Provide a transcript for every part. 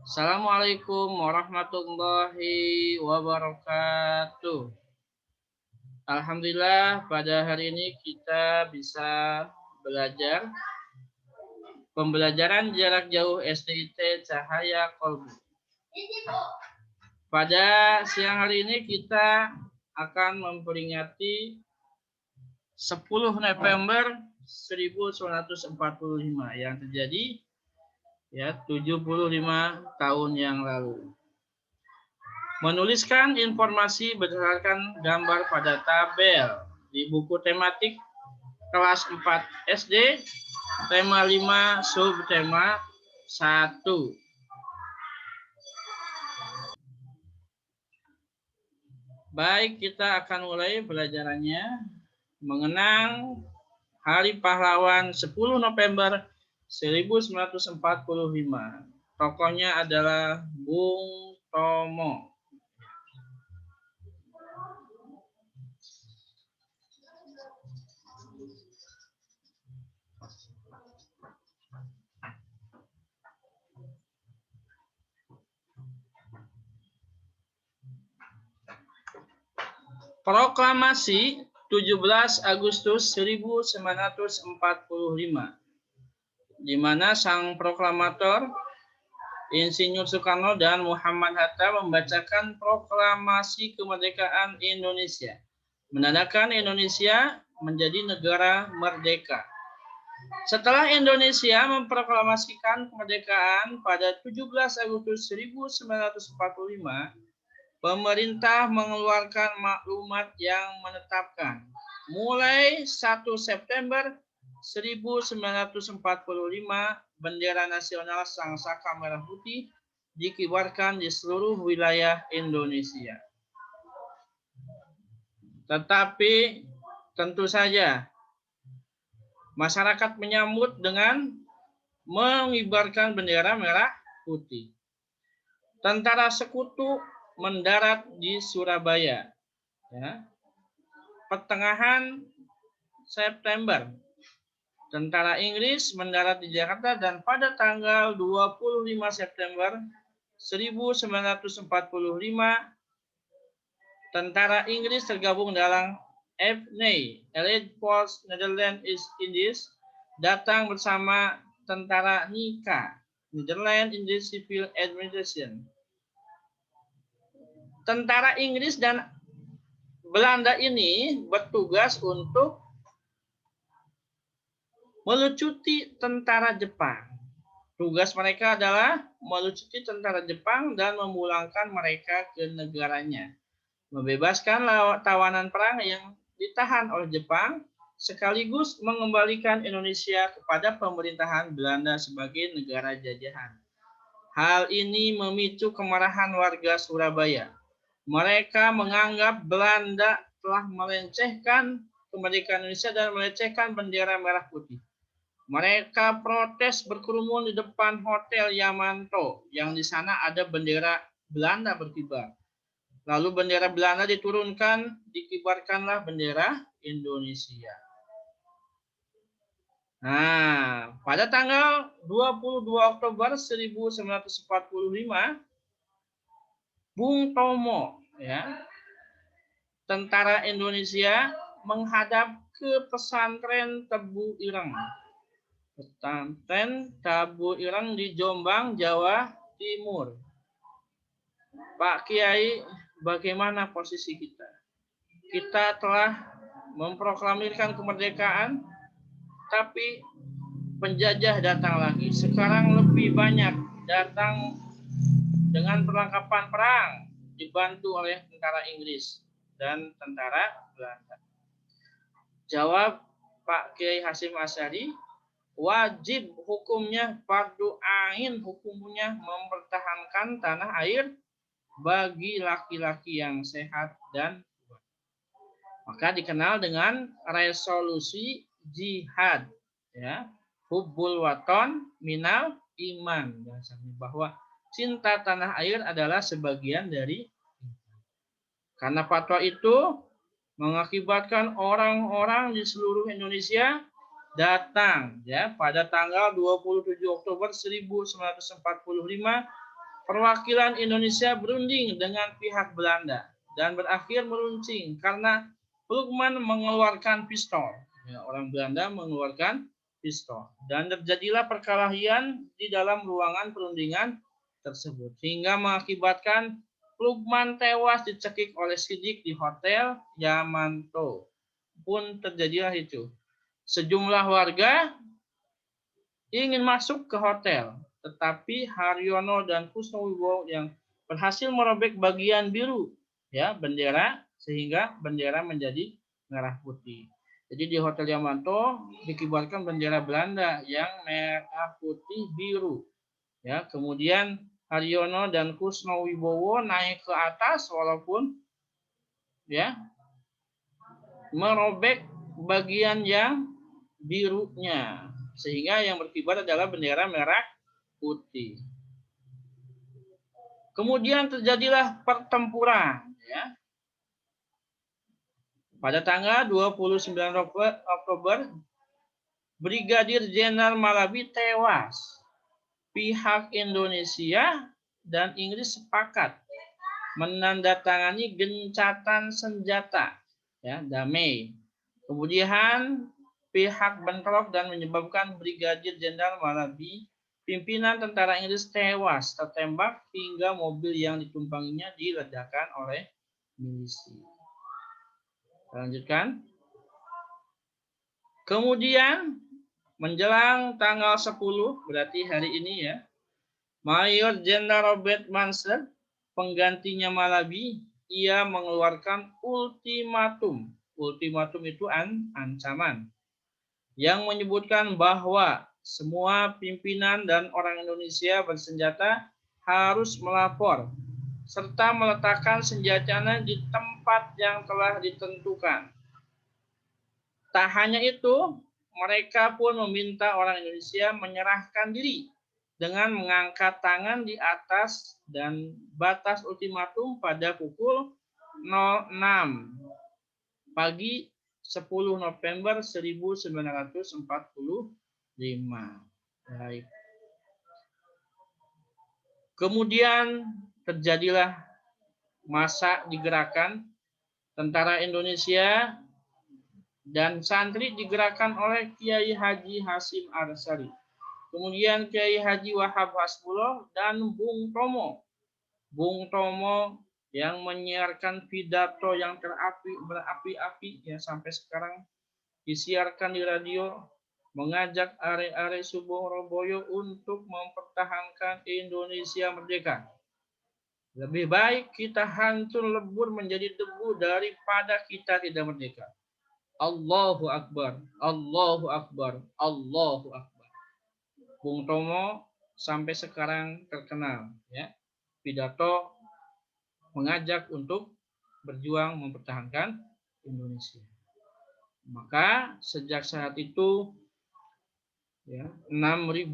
Assalamualaikum warahmatullahi wabarakatuh. Alhamdulillah pada hari ini kita bisa belajar pembelajaran jarak jauh SDIT Cahaya Kolbu. Pada siang hari ini kita akan memperingati 10 November 1945 yang terjadi 75 tahun yang lalu. Menuliskan informasi berdasarkan gambar pada tabel di buku tematik kelas 4 SD, tema 5, subtema 1. Baik, kita akan mulai pelajarannya. Mengenang Hari Pahlawan 10 November 1945. Tokohnya adalah Bung Tomo. Proklamasi 17 Agustus 1945, di mana sang proklamator Insinyur Soekarno dan Muhammad Hatta membacakan proklamasi kemerdekaan Indonesia, menandakan Indonesia menjadi negara merdeka. Setelah Indonesia memproklamasikan kemerdekaan pada 17 Agustus 1945, pemerintah mengeluarkan maklumat yang menetapkan mulai 1 September 1945 bendera nasional Sangsaka Merah Putih dikibarkan di seluruh wilayah Indonesia. Tetapi tentu saja masyarakat menyambut dengan mengibarkan bendera merah putih. Tentara sekutu mendarat di Surabaya, pertengahan September. Tentara Inggris mendarat di Jakarta dan pada tanggal 25 September 1945 tentara Inggris tergabung dalam EFNI, Allied Force Netherlands East Indies, datang bersama tentara NICA, Netherlands Indies Civil Administration. Tentara Inggris dan Belanda ini bertugas untuk melucuti tentara Jepang. Tugas mereka adalah melucuti tentara Jepang dan memulangkan mereka ke negaranya. Membebaskan tawanan perang yang ditahan oleh Jepang, sekaligus mengembalikan Indonesia kepada pemerintahan Belanda sebagai negara jajahan. Hal ini memicu kemarahan warga Surabaya. Mereka menganggap Belanda telah melecehkan kemerdekaan Indonesia dan melecehkan bendera merah putih. Mereka protes berkerumun di depan Hotel Yamanto, yang di sana ada bendera Belanda berkibar. Lalu bendera Belanda diturunkan, dikibarkanlah bendera Indonesia. Nah, pada tanggal 22 Oktober 1945, Bung Tomo, tentara Indonesia menghadap ke pesantren Tebu Ireng. Pesantren Tebu Ireng di Jombang, Jawa Timur. Pak Kiai, bagaimana posisi kita? Kita telah memproklamirkan kemerdekaan, tapi penjajah datang lagi. Sekarang lebih banyak datang dengan perlengkapan perang, dibantu oleh tentara Inggris dan tentara Belanda. Jawab Pak Kiai Hasyim Asy'ari, wajib hukumnya, fardu ain hukumnya mempertahankan tanah air bagi laki-laki yang sehat dan kuat. Maka dikenal dengan resolusi jihad, hubbul waton minal iman, bahwa cinta tanah air adalah sebagian dari iman. Karena fatwa itu mengakibatkan orang-orang di seluruh Indonesia datang pada tanggal 27 Oktober 1945 perwakilan Indonesia berunding dengan pihak Belanda dan berakhir meruncing karena Plugman mengeluarkan pistol. Ya, orang Belanda mengeluarkan pistol. Dan terjadilah perkelahian di dalam ruangan perundingan tersebut. Hingga mengakibatkan Plugman tewas dicekik oleh Sidik di Hotel Yamanto. Pun terjadilah itu. Sejumlah warga ingin masuk ke hotel, tetapi Haryono dan Kusnowibowo yang berhasil merobek bagian biru ya bendera sehingga bendera menjadi merah putih. Jadi di Hotel Yamanto dikibarkan bendera Belanda yang merah putih biru. Ya, kemudian Haryono dan Kusnowibowo naik ke atas walaupun ya merobek bagian yang birunya sehingga yang berkibar adalah bendera merah putih. Kemudian terjadilah pertempuran ya. Pada tanggal 29 Oktober Brigadir Jenderal Malabi tewas. Pihak Indonesia dan Inggris sepakat menandatangani gencatan senjata ya, damai. Kemudian pihak bentrok dan menyebabkan Brigadir Jenderal Malabi, pimpinan tentara Inggris, tewas tertembak hingga mobil yang ditumpanginya diledakkan oleh milisi. Lanjutkan. Kemudian menjelang tanggal 10, berarti hari ini ya, Mayor Jenderal Robert Manser, penggantinya Malabi, ia mengeluarkan ultimatum. Ultimatum itu ancaman yang menyebutkan bahwa semua pimpinan dan orang Indonesia bersenjata harus melapor serta meletakkan senjatanya di tempat yang telah ditentukan. Tak hanya itu, mereka pun meminta orang Indonesia menyerahkan diri dengan mengangkat tangan di atas dan batas ultimatum pada pukul 06 pagi 10 November 1945. Baik. Kemudian terjadilah masa digerakkan tentara Indonesia dan santri digerakkan oleh Kiai Haji Hasyim Asy'ari. Kemudian Kiai Haji Wahab Hasbullah dan Bung Tomo. Bung Tomo yang menyiarkan pidato yang berapi-api ya sampai sekarang disiarkan di radio, mengajak are-are Suboroboyo untuk mempertahankan Indonesia merdeka. Lebih baik kita hancur lebur menjadi debu daripada kita tidak merdeka. Allahu Akbar, Allahu Akbar, Allahu Akbar. Bung Tomo sampai sekarang terkenal ya. Pidato mengajak untuk berjuang mempertahankan Indonesia. Maka sejak saat itu ya, 6.000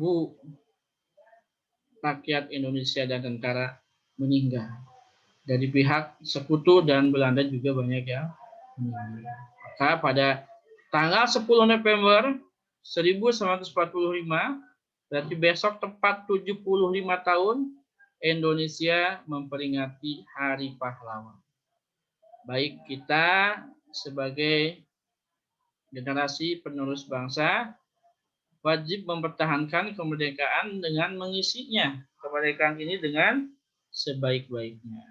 rakyat Indonesia dan tentara meninggal. Dari pihak sekutu dan Belanda juga banyak yang meninggal. Maka pada tanggal 10 November 1945, berarti besok tepat 75 tahun, Indonesia memperingati Hari Pahlawan. Baik kita sebagai generasi penerus bangsa wajib mempertahankan kemerdekaan dengan mengisinya kemerdekaan ini dengan sebaik-baiknya.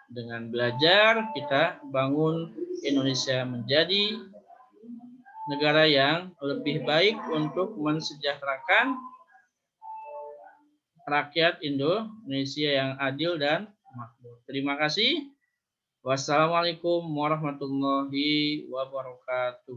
Dengan belajar kita bangun Indonesia menjadi negara yang lebih baik untuk mensejahterakan rakyat Indonesia yang adil dan makmur. Terima kasih. Wassalamualaikum warahmatullahi wabarakatuh.